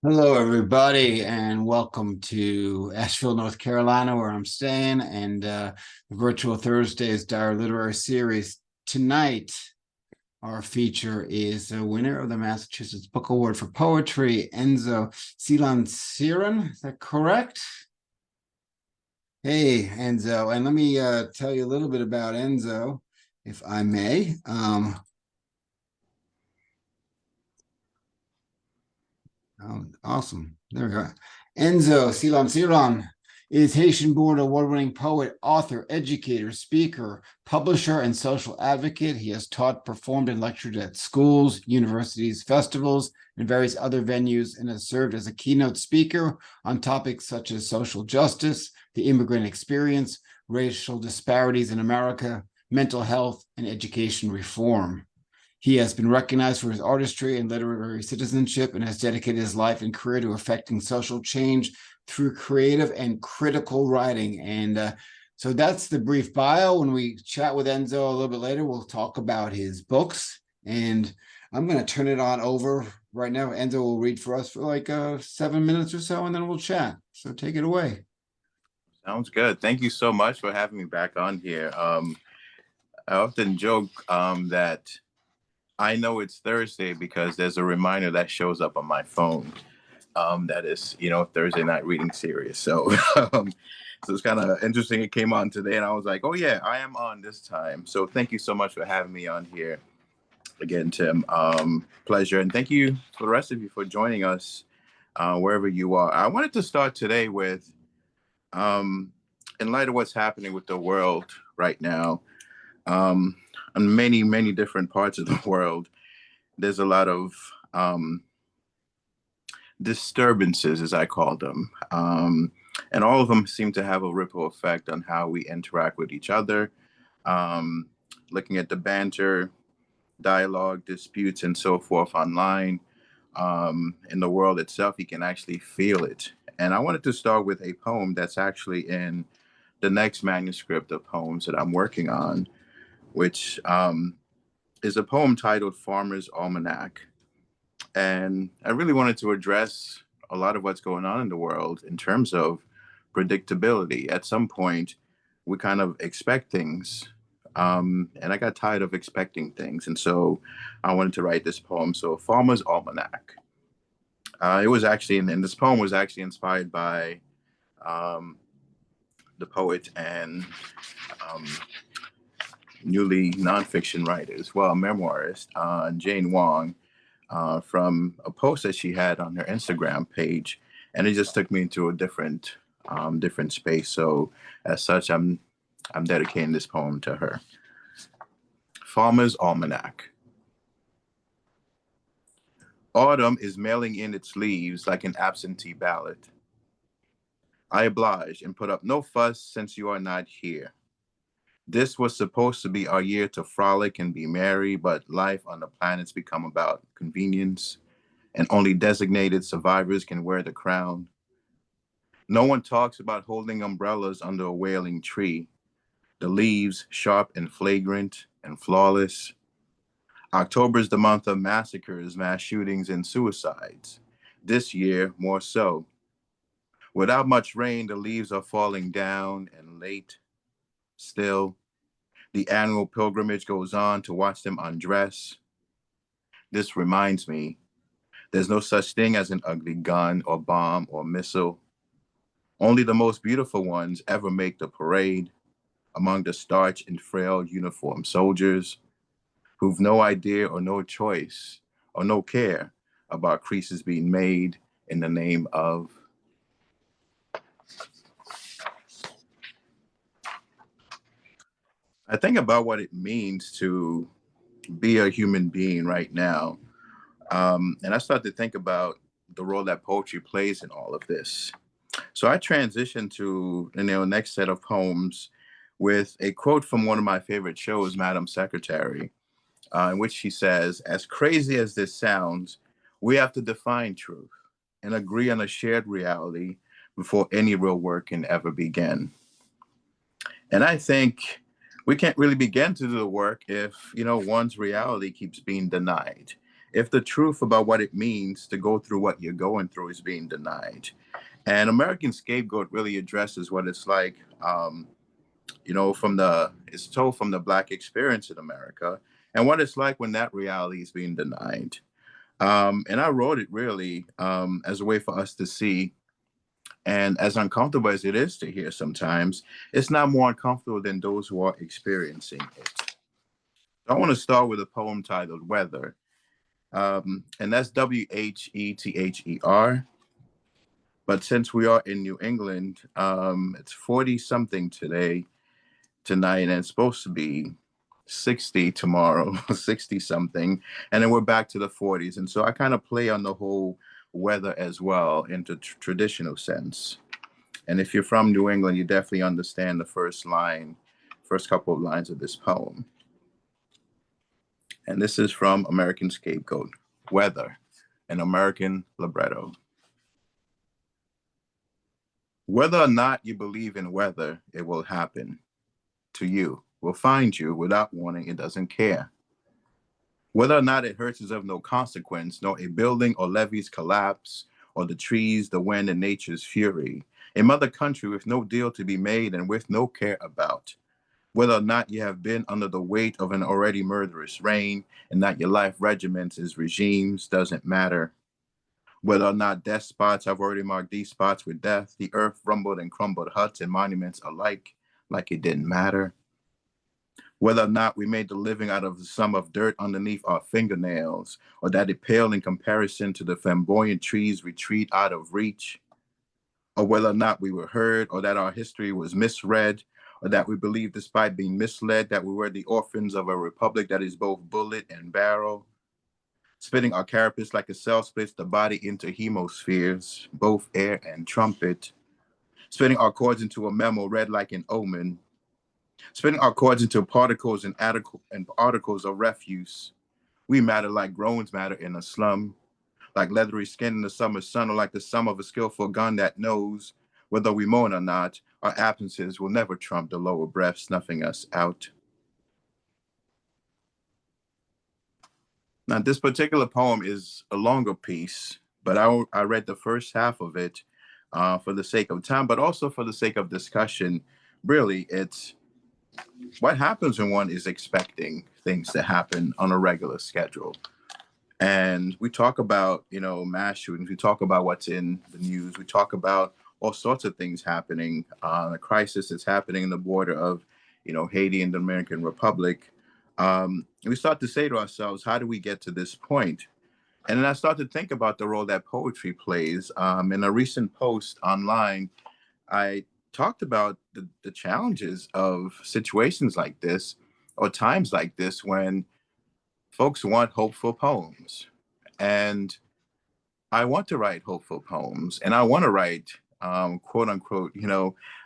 Hello, everybody, and welcome to Asheville, North Carolina, where I'm staying, and Virtual Thursdays Dire Literary Series. Tonight, our feature is the winner of the Massachusetts Book Award for Poetry, Enzo Silon Surin. Is that correct? Hey, Enzo, and let me tell you a little bit about Enzo, if I may. Oh, awesome. There we go. Enzo Silon Surin is Haitian-born award-winning poet, author, educator, speaker, publisher, and social advocate. He has taught, performed, and lectured at schools, universities, festivals, and various other venues, and has served as a keynote speaker on topics such as social justice, the immigrant experience, racial disparities in America, mental health, and education reform. He has been recognized for his artistry and literary citizenship and has dedicated his life and career to effecting social change through creative and critical writing. And so that's the brief bio. When we chat with Enzo a little bit later, we'll talk about his books. And I'm going to turn it on over right now. Enzo will read for us for like 7 minutes or so, and then we'll chat. So take it away. Sounds good. Thank you so much for having me back on here. I often joke that I know it's Thursday because there's a reminder that shows up on my phone that is, Thursday night reading series. So, so it's kind of interesting. It came on today, and I was like, "Oh yeah, I am on this time." So thank you so much for having me on here again, Tim. Pleasure, and thank you for the rest of you for joining us wherever you are. I wanted to start today with, in light of what's happening with the world right now. In many different parts of the world, there's a lot of disturbances, as I call them. And all of them seem to have a ripple effect on how we interact with each other. Looking at the banter, dialogue, disputes, and so forth online, in the world itself, you can actually feel it. And I wanted to start with a poem that's actually in the next manuscript of poems that I'm working on, which is a poem titled Farmer's Almanac. And I really wanted to address a lot of what's going on in the world in terms of predictability. At some point, we kind of expect things. And I got tired of expecting things. And so I wanted to write this poem. So Farmer's Almanac. It was actually, and this poem was actually inspired by the poet and newly nonfiction writer as well, memoirist, Jane Wong, from a post that she had on her Instagram page, and it just took me into a different space. So as such, I'm dedicating this poem to her. Farmer's Almanac. Autumn is mailing in its leaves like an absentee ballot. I oblige and put up no fuss since you are not here. This was supposed to be our year to frolic and be merry, but life on the planet's become about convenience, and only designated survivors can wear the crown. No one talks about holding umbrellas under a wailing tree, the leaves sharp and flagrant and flawless. October is the month of massacres, mass shootings, and suicides. This year, more so. Without much rain, the leaves are falling down and late. Still, the annual pilgrimage goes on to watch them undress. This reminds me, there's no such thing as an ugly gun or bomb or missile. Only the most beautiful ones ever make the parade among the starched and frail uniformed soldiers who've no idea or no choice or no care about creases being made in the name of. I think about what it means to be a human being right now. And I start to think about the role that poetry plays in all of this. So I transitioned to next set of poems with a quote from one of my favorite shows, Madam Secretary, in which she says, "As crazy as this sounds, we have to define truth and agree on a shared reality before any real work can ever begin." And I think we can't really begin to do the work if, one's reality keeps being denied. if the truth about what it means to go through what you're going through is being denied. And American Scapegoat really addresses what it's like, it's told from the Black experience in America and what it's like when that reality is being denied. And I wrote it really as a way for us to see. And as uncomfortable as it is to hear sometimes, it's not more uncomfortable than those who are experiencing it. I want to start with a poem titled Weather. And that's Whether. But since we are in New England, it's 40 something tonight, and it's supposed to be 60 tomorrow, 60 something. And then we're back to the 40s. And so I kind of play on the whole weather as well into traditional sense. And if you're from New England, you definitely understand the first couple of lines of this poem. And this is from American Scapegoat, Weather, an American libretto. Whether or not you believe in weather, it will happen to you, will find you without warning, it doesn't care. Whether or not it hurts is of no consequence, nor a building or levees collapse, or the trees, the wind, and nature's fury. A mother country with no deal to be made and with no care about. Whether or not you have been under the weight of an already murderous reign, and that your life regiments its regimes, doesn't matter. Whether or not despots have already marked these spots with death, the earth rumbled and crumbled huts and monuments alike, like it didn't matter. Whether or not we made the living out of the sum of dirt underneath our fingernails, or that it paled in comparison to the flamboyant trees retreat out of reach, or whether or not we were heard, or that our history was misread, or that we believed despite being misled that we were the orphans of a republic that is both bullet and barrel, spitting our carapace like a cell splits the body into hemispheres, both air and trumpet, spitting our chords into a memo read like an omen, spitting our chords into particles and articles of refuse. We matter like groans matter in a slum, like leathery skin in the summer sun, or like the sum of a skillful gun that knows, whether we moan or not, our absences will never trump the lower breath snuffing us out. Now, this particular poem is a longer piece, but I read the first half of it for the sake of time, but also for the sake of discussion. Really, it's what happens when one is expecting things to happen on a regular schedule. And we talk about, mass shootings. We talk about what's in the news. We talk about all sorts of things happening. A crisis that's happening in the border of, Haiti and the Dominican Republic. We start to say to ourselves, how do we get to this point? And then I start to think about the role that poetry plays. In a recent post online, I talked about the challenges of situations like this or times like this when folks want hopeful poems. And I want to write hopeful poems and I want to write, quote unquote,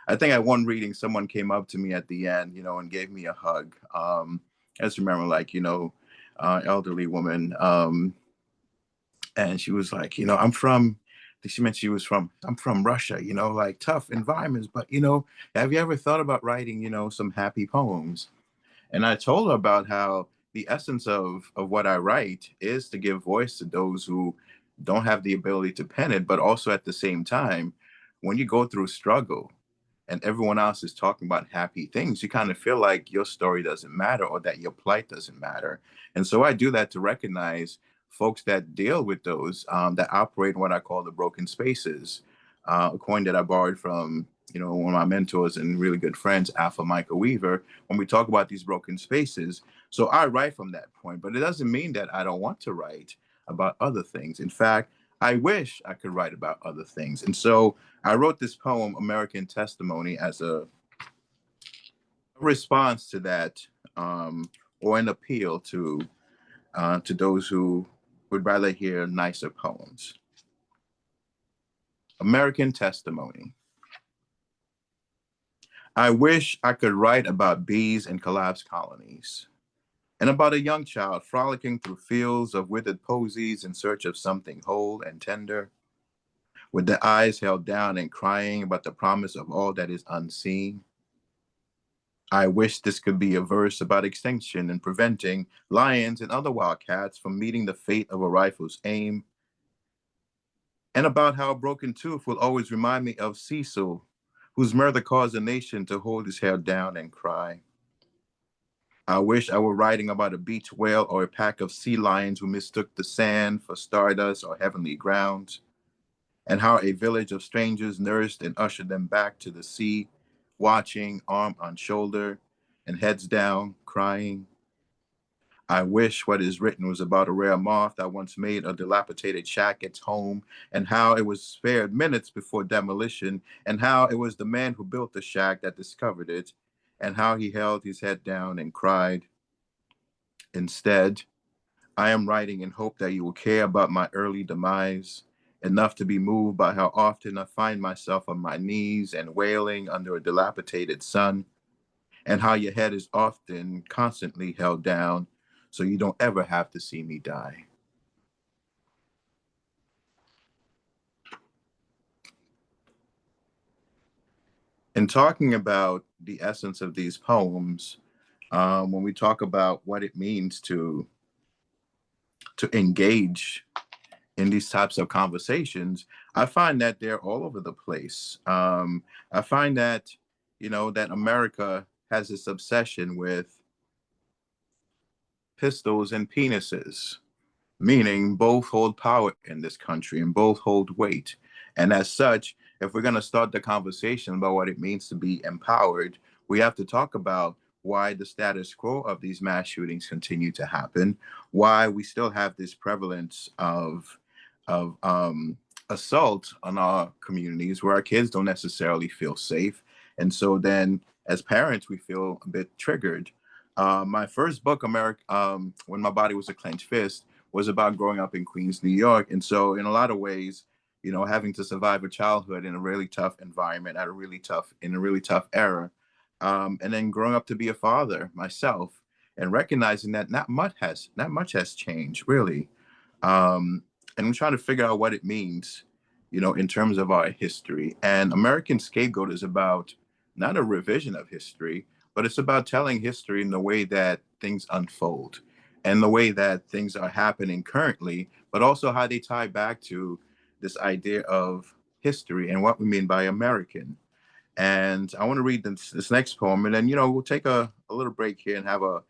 I think at one reading, someone came up to me at the end, and gave me a hug. I just remember elderly woman. And she was like, I'm from Russia, like tough environments, but, have you ever thought about writing, some happy poems? And I told her about how the essence of what I write is to give voice to those who don't have the ability to pen it, but also at the same time, when you go through struggle and everyone else is talking about happy things, you kind of feel like your story doesn't matter or that your plight doesn't matter. And so I do that to recognize folks that deal with those that operate in what I call the broken spaces, a coin that I borrowed from one of my mentors and really good friends, Alpha Michael Weaver, when we talk about these broken spaces. So I write from that point, but it doesn't mean that I don't want to write about other things. In fact, I wish I could write about other things. And so I wrote this poem, American Testimony, as a response to that, or an appeal to those who would rather hear nicer poems. American Testimony. I wish I could write about bees and collapsed colonies, and about a young child frolicking through fields of withered posies in search of something whole and tender, with their eyes held down and crying about the promise of all that is unseen. I wish this could be a verse about extinction and preventing lions and other wildcats from meeting the fate of a rifle's aim, and about how a broken tooth will always remind me of Cecil, whose murder caused a nation to hold his head down and cry. I wish I were writing about a beach whale or a pack of sea lions who mistook the sand for stardust or heavenly ground, and how a village of strangers nursed and ushered them back to the sea, watching, arm on shoulder, and heads down, crying. I wish what is written was about a rare moth that once made a dilapidated shack its home, and how it was spared minutes before demolition, and how it was the man who built the shack that discovered it, and how he held his head down and cried. Instead, I am writing in hope that you will care about my early demise, enough to be moved by how often I find myself on my knees and wailing under a dilapidated sun, and how your head is often constantly held down so you don't ever have to see me die. In talking about the essence of these poems, when we talk about what it means to engage in these types of conversations, I find that they're all over the place. I find that, that America has this obsession with pistols and penises, meaning both hold power in this country and both hold weight. And as such, if we're going to start the conversation about what it means to be empowered, we have to talk about why the status quo of these mass shootings continue to happen, why we still have this prevalence of assault on our communities where our kids don't necessarily feel safe. And so then as parents, we feel a bit triggered. My first book, When My Body Was a Clenched Fist, was about growing up in Queens, New York. And so in a lot of ways, having to survive a childhood in a really tough environment in a really tough era. And then growing up to be a father myself and recognizing that not much has changed really. And I'm trying to figure out what it means, in terms of our history. And American Scapegoat is about not a revision of history, but it's about telling history in the way that things unfold and the way that things are happening currently, but also how they tie back to this idea of history and what we mean by American. And I want to read this next poem, and then, we'll take a little break here and have a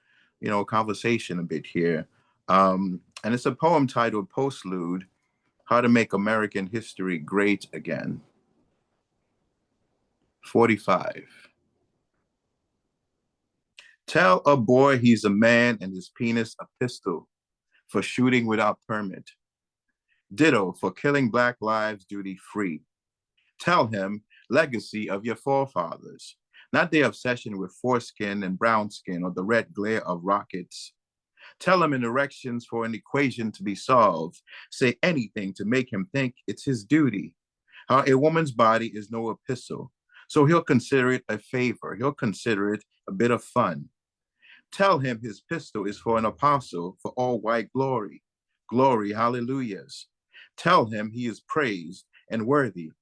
conversation a bit here. And it's a poem titled Postlude, How to Make American History Great Again. 45. Tell a boy he's a man and his penis a pistol for shooting without permit. Ditto for killing Black lives duty free. Tell him legacy of your forefathers, not their obsession with foreskin and brown skin or the red glare of rockets. Tell him in directions for an equation to be solved. Say anything to make him think it's his duty. How a woman's body is no epistle, so he'll consider it a favor. He'll consider it a bit of fun. Tell him his pistol is for an apostle, for all white glory. Glory, hallelujahs. Tell him he is praised and worthy.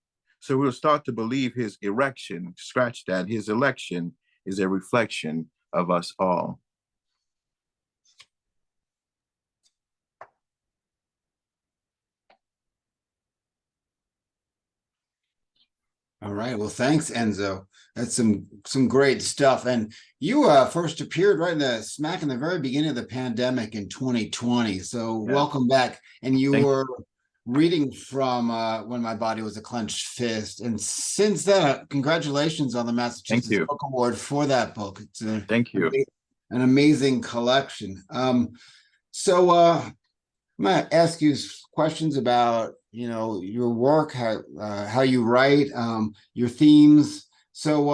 So we'll start to believe his erection, scratch that, his election is a reflection of us all. All right. Well, thanks, Enzo. That's some great stuff. And you first appeared right in the smack in the very beginning of the pandemic in 2020. So Yeah. welcome back. And you Thank were reading from When My Body Was a Clenched Fist. And since then, congratulations on the Massachusetts you. Book Award for that book. It's Thank you. An amazing collection. So I'm going to ask you questions about your work, how you write, your themes. So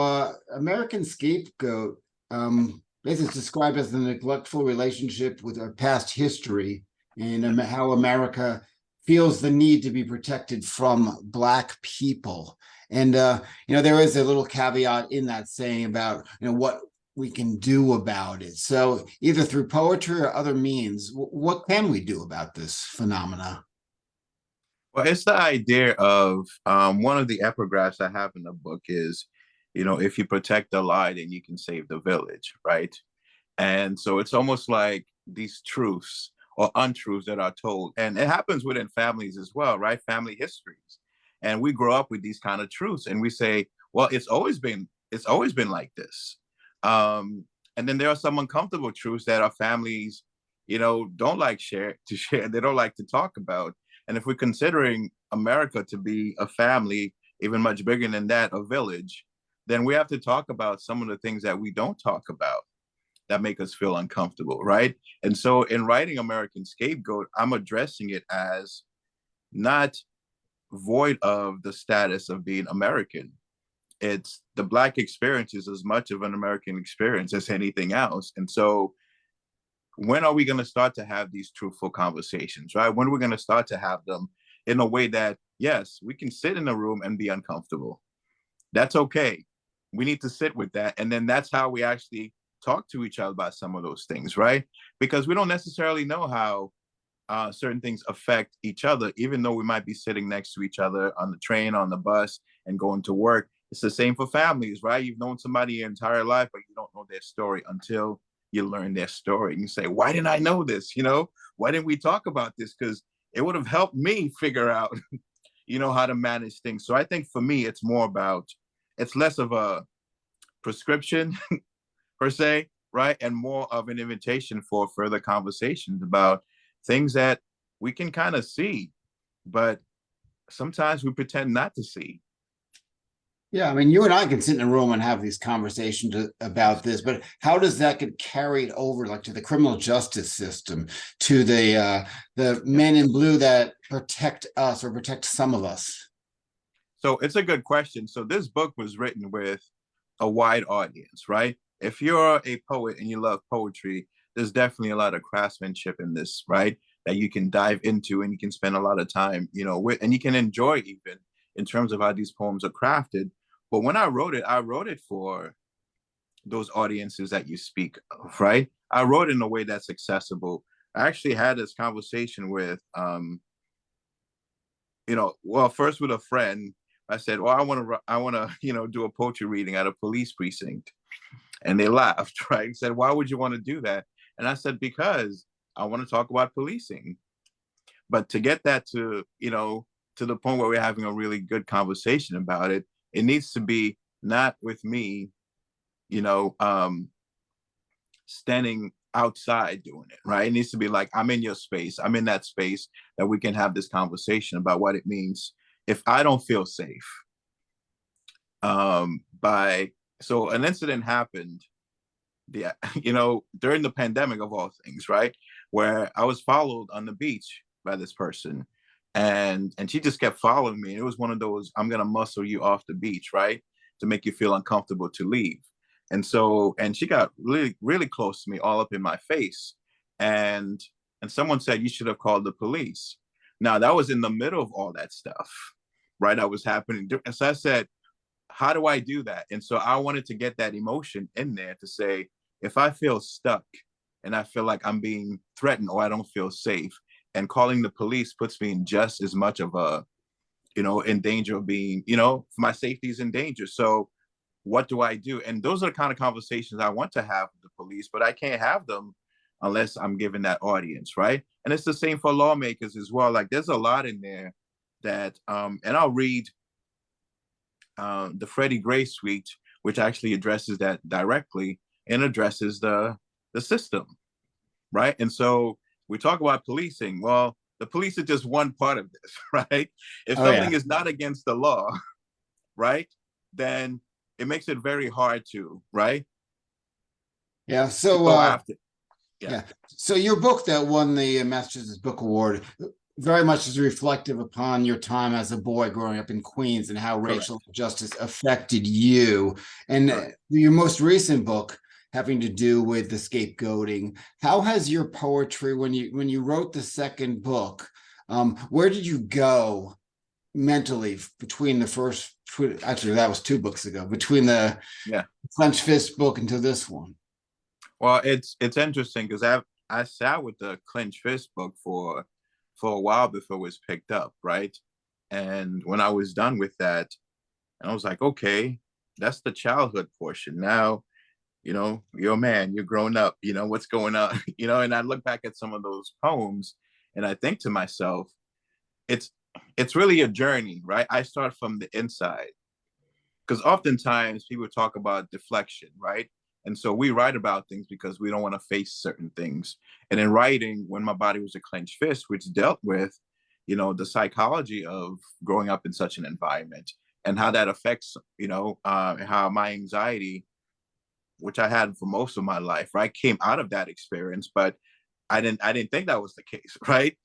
American Scapegoat basically is described as the neglectful relationship with our past history and how America feels the need to be protected from Black people. And there is a little caveat in that saying about what we can do about it. So either through poetry or other means, what can we do about this phenomena? Well, it's the idea of one of the epigraphs I have in the book is, if you protect the lie, then you can save the village, right? And so it's almost like these truths or untruths that are told. And it happens within families as well, right? Family histories. And we grow up with these kind of truths and we say, well, it's always been like this. And then there are some uncomfortable truths that our families, don't like to share. They don't like to talk about. And if we're considering America to be a family, even much bigger than that, a village, then we have to talk about some of the things that we don't talk about that make us feel uncomfortable, right? And so in writing American Scapegoat, I'm addressing it as not void of the status of being American. It's the Black experience is as much of an American experience as anything else. And so when are we going to start to have these truthful conversations, right? When are we going to start to have them in a way that, yes, we can sit in a room and be uncomfortable. That's okay. We need to sit with that. And then that's how we actually talk to each other about some of those things, right? Because we don't necessarily know how certain things affect each other, even though we might be sitting next to each other on the train, on the bus, and going to work. It's the same for families, right? You've known somebody your entire life, but you don't know their story until you learn their story. And you say, why didn't I know this? Why didn't we talk about this? Because it would have helped me figure out, how to manage things. So I think for me, it's less of a prescription per se, right? And more of an invitation for further conversations about things that we can kind of see, but sometimes we pretend not to see. Yeah, I mean, you and I can sit in a room and have these conversations about this, but how does that get carried over, like to the criminal justice system, to the men in blue that protect us or protect some of us? So it's a good question. So this book was written with a wide audience, right? If you're a poet and you love poetry, there's definitely a lot of craftsmanship in this, right? That you can dive into and you can spend a lot of time, with, and you can enjoy even in terms of how these poems are crafted. But when I wrote it for those audiences that you speak of, right? I wrote in a way that's accessible. I actually had this conversation with, well, first with a friend. I said, well, I want to, do a poetry reading at a police precinct. And they laughed, right? And said, why would you want to do that? And I said, because I want to talk about policing. But to get that to the point where we're having a really good conversation about it, it needs to be not with me, standing outside doing it, right? It needs to be like, I'm in your space. I'm in that space that we can have this conversation about what it means if I don't feel safe. So an incident happened, during the pandemic of all things, right? Where I was followed on the beach by this person and she just kept following me. And it was one of those, I'm going to muscle you off the beach, right? To make you feel uncomfortable to leave. And she got really, really close to me, all up in my face. And someone said, you should have called the police. Now that was in the middle of all that stuff, right? That was happening. And so I said, how do I do that? And so I wanted to get that emotion in there to say, if I feel stuck and I feel like I'm being threatened or I don't feel safe, and calling the police puts me in just as much of a, in danger of being, my safety is in danger. So what do I do? And those are the kind of conversations I want to have with the police, but I can't have them unless I'm given that audience, right? And it's the same for lawmakers as well. Like there's a lot in there that, and I'll read the Freddie Gray suite, which actually addresses that directly and addresses the system, right? And so we talk about policing. Well, the police are just one part of this, right? If something is not against the law, right, then it makes it very hard to, right? Yeah. So go after. Yeah. So your book that won the Massachusetts Book Award very much is reflective upon your time as a boy growing up in Queens and how racial justice affected you. And your most recent book having to do with the scapegoating. How has your poetry, when you wrote the second book, where did you go mentally between the first, actually that was 2 books ago, between the Clenched Fist book into this one? Well, it's interesting because I sat with the Clenched Fist book for a while before it was picked up, right? And when I was done with that, and I was like, okay, that's the childhood portion. Now, you know, you're a man, you're grown up, you know, what's going on, you know, and I look back at some of those poems and I think to myself, it's it's really a journey, right? I start from the inside because oftentimes people talk about deflection, right? And so we write about things because we don't want to face certain things. And in writing, when my body was a clenched fist, which dealt with, you know, the psychology of growing up in such an environment and how that affects, you know, how my anxiety, which I had for most of my life, right, came out of that experience. But I didn't think that was the case, right?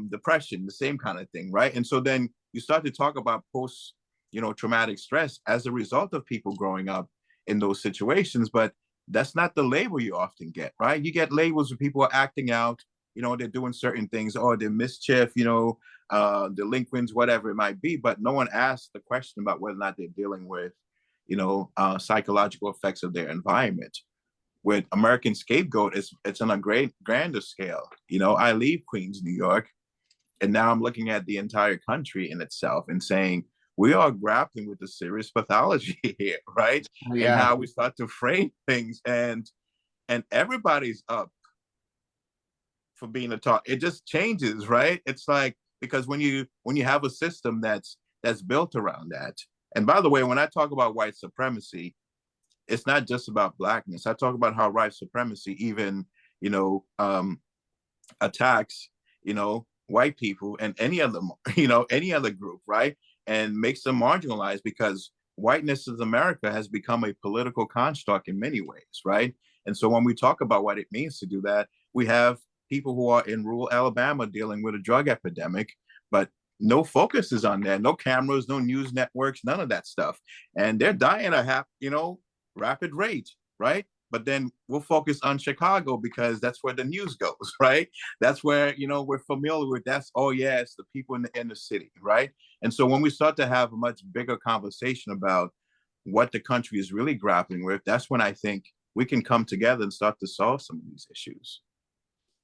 Depression, the same kind of thing, right? And so then you start to talk about post, you know, traumatic stress as a result of people growing up in those situations, but that's not the label you often get, right? You get labels when people are acting out, you know, they're doing certain things, or they're mischief, you know, delinquents, whatever it might be, but no one asks the question about whether or not they're dealing with, you know, psychological effects of their environment. With American Scapegoat, it's on a great grander scale. You know, I leave Queens, New York, and now I'm looking at the entire country in itself and saying we are grappling with the serious pathology here, right? Oh, And yeah. how we start to frame things, and everybody's up for being a talk. It just changes, right? It's like, because when you have a system that's built around that. And by the way, when I talk about white supremacy, it's not just about blackness. I talk about how white supremacy even, you know, attacks, you know, white people and any other, you know, any other group, right? And makes them marginalized because whiteness as America has become a political construct in many ways, right? And so when we talk about what it means to do that, we have people who are in rural Alabama dealing with a drug epidemic, but no focus is on that, no cameras, no news networks, none of that stuff. And they're dying a you know, rapid rate, right? But then we'll focus on Chicago because that's where the news goes, right? That's where, you know, we're familiar with. That's, oh yeah, it's the people in the inner city, right? And so when we start to have a much bigger conversation about what the country is really grappling with, that's when I think we can come together and start to solve some of these issues.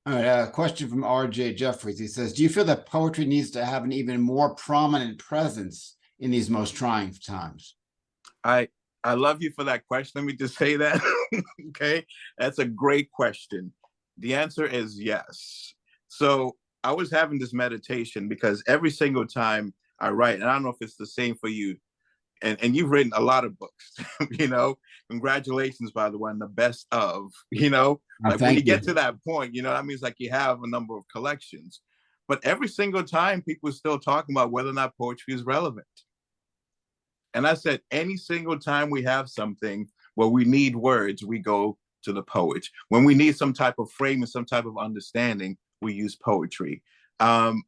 All right, a question from RJ Jeffries. He says, do you feel that poetry needs to have an even more prominent presence in these most trying times? I I love you for that question. Let me just say that. Okay. That's a great question. The answer is yes. So I was having this meditation because every single time I write, and I don't know if it's the same for you, and you've written a lot of books, you know, congratulations, by the way, on the best of, you know, like when you Thank you. get to that point, you know, that means like you have a number of collections. But every single time people are still talking about whether or not poetry is relevant. And I said, any single time we have something where we need words, we go to the poet. When we need some type of frame and some type of understanding, we use poetry. Um,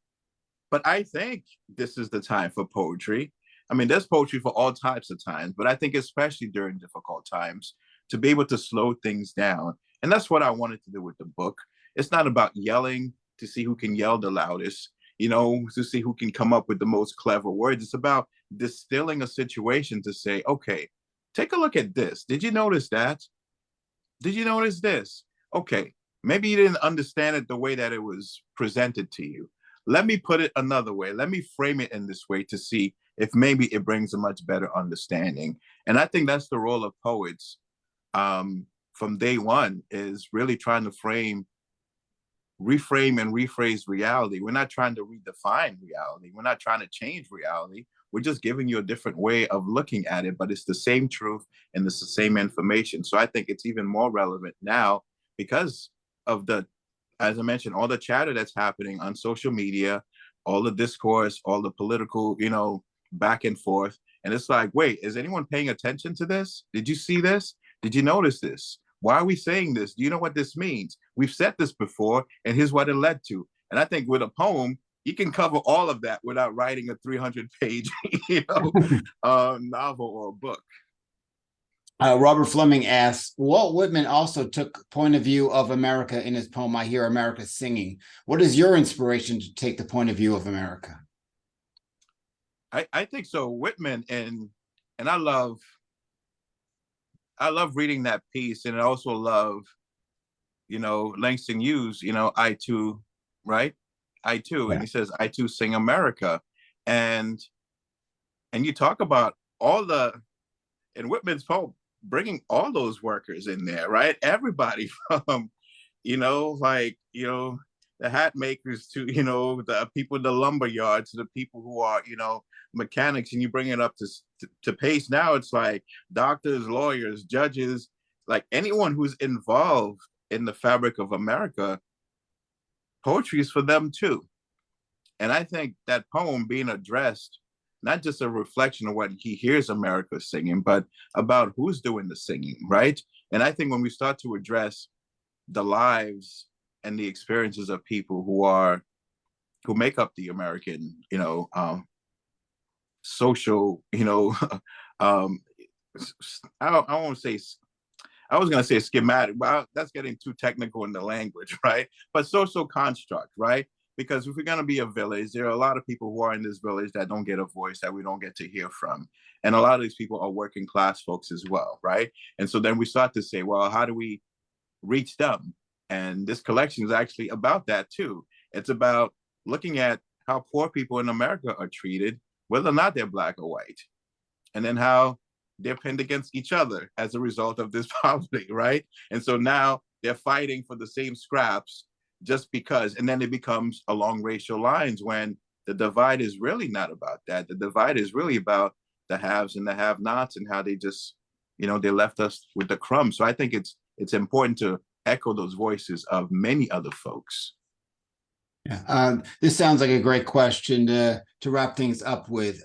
but I think this is the time for poetry. I mean, there's poetry for all types of times, but I think especially during difficult times, to be able to slow things down. And that's what I wanted to do with the book. It's not about yelling to see who can yell the loudest, you know, to see who can come up with the most clever words. It's about distilling a situation to say, okay, take a look at this. Did you notice that? Did you notice this? Okay, maybe you didn't understand it the way that it was presented to you. Let me put it another way. Let me frame it in this way to see if maybe it brings a much better understanding. And I think that's the role of poets, from day one, is really trying to reframe and rephrase reality. We're not trying to redefine reality. We're not trying to change reality. We're just giving you a different way of looking at it, but it's the same truth and it's the same information. So I think it's even more relevant now because of the, as I mentioned, all the chatter that's happening on social media, all the discourse, all the political, you know, back and forth. And it's like, wait, is anyone paying attention to this? Did you see this? Did you notice this? Why are we saying this? Do you know what this means? We've said this before, and here's what it led to. And I think with a poem, you can cover all of that without writing a 300-page, you know, novel or book. Robert Fleming asks, Walt Whitman also took point of view of America in his poem, I Hear America Singing. What is your inspiration to take the point of view of America? I think so. Whitman, and I love reading that piece, and I also love, you know, Langston Hughes, you know, I too, right? I too. And Yeah. he says, I too sing America. And you talk about all the in Whitman's poem, bringing all those workers in there, right? Everybody from, like, the hat makers to, the people in the lumber yards, to the people who are, mechanics, and you bring it up to pace. Now it's like doctors, lawyers, judges, like anyone who's involved in the fabric of America, poetry is for them too. And I think that poem being addressed, not just a reflection of what he hears America singing, but about who's doing the singing, right? And I think when we start to address the lives and the experiences of people who make up the American, social, um, I won't say, I was going to say schematic, but that's getting too technical in the language, right? But social construct, right? Because if we're going to be a village, there are a lot of people who are in this village that don't get a voice, that we don't get to hear from. And a lot of these people are working class folks as well, right? And so then we start to say, well, how do we reach them? And this collection is actually about that too. It's about looking at how poor people in America are treated, whether or not they're Black or white, and then how they're pinned against each other as a result of this poverty, right? And so now they're fighting for the same scraps just because, and then it becomes along racial lines when the divide is really not about that. The divide is really about the haves and the have-nots, and how they just, they left us with the crumbs. So I think it's important to echo those voices of many other folks. Yeah, this sounds like a great question to wrap things up with.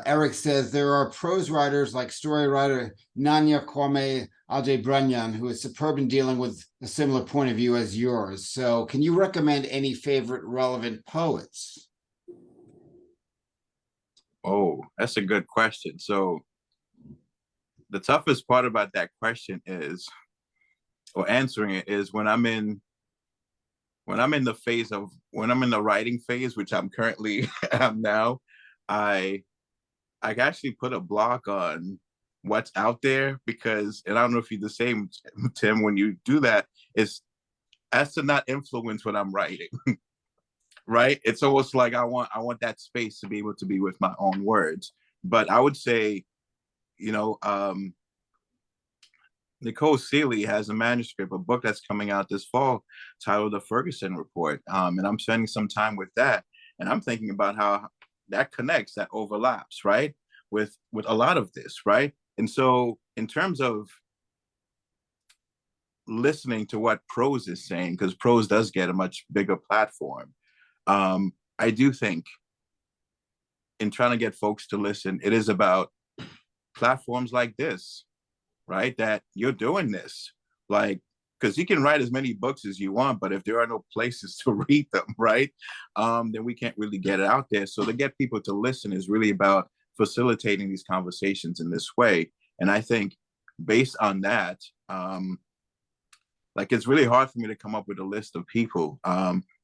Eric says there are prose writers like story writer Nanya Kwame Adebranyan, who is superb in dealing with a similar point of view as yours. So can you recommend any favorite relevant poets? Oh, that's a good question. So the toughest part about that question is, or answering it, is when I'm in the writing phase, which I'm currently am now, I actually put a block on what's out there, because, and I don't know if you're the same, Tim, when you do that, is as to not influence what I'm writing. Right? It's almost like I want that space to be able to be with my own words. But I would say, Nicole Seeley has a manuscript, a book that's coming out this fall titled The Ferguson Report. And I'm spending some time with that. And I'm thinking about how that connects, that overlaps, right? With a lot of this, right? And so in terms of listening to what prose is saying, because prose does get a much bigger platform, I do think in trying to get folks to listen, it is about platforms like this, right? That you're doing this, like, because you can write as many books as you want, but if there are no places to read them, right, then we can't really get it out there. So to get people to listen is really about facilitating these conversations in this way. And I think based on that, like, it's really hard for me to come up with a list of people,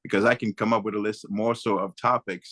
because I can come up with a list more so of topics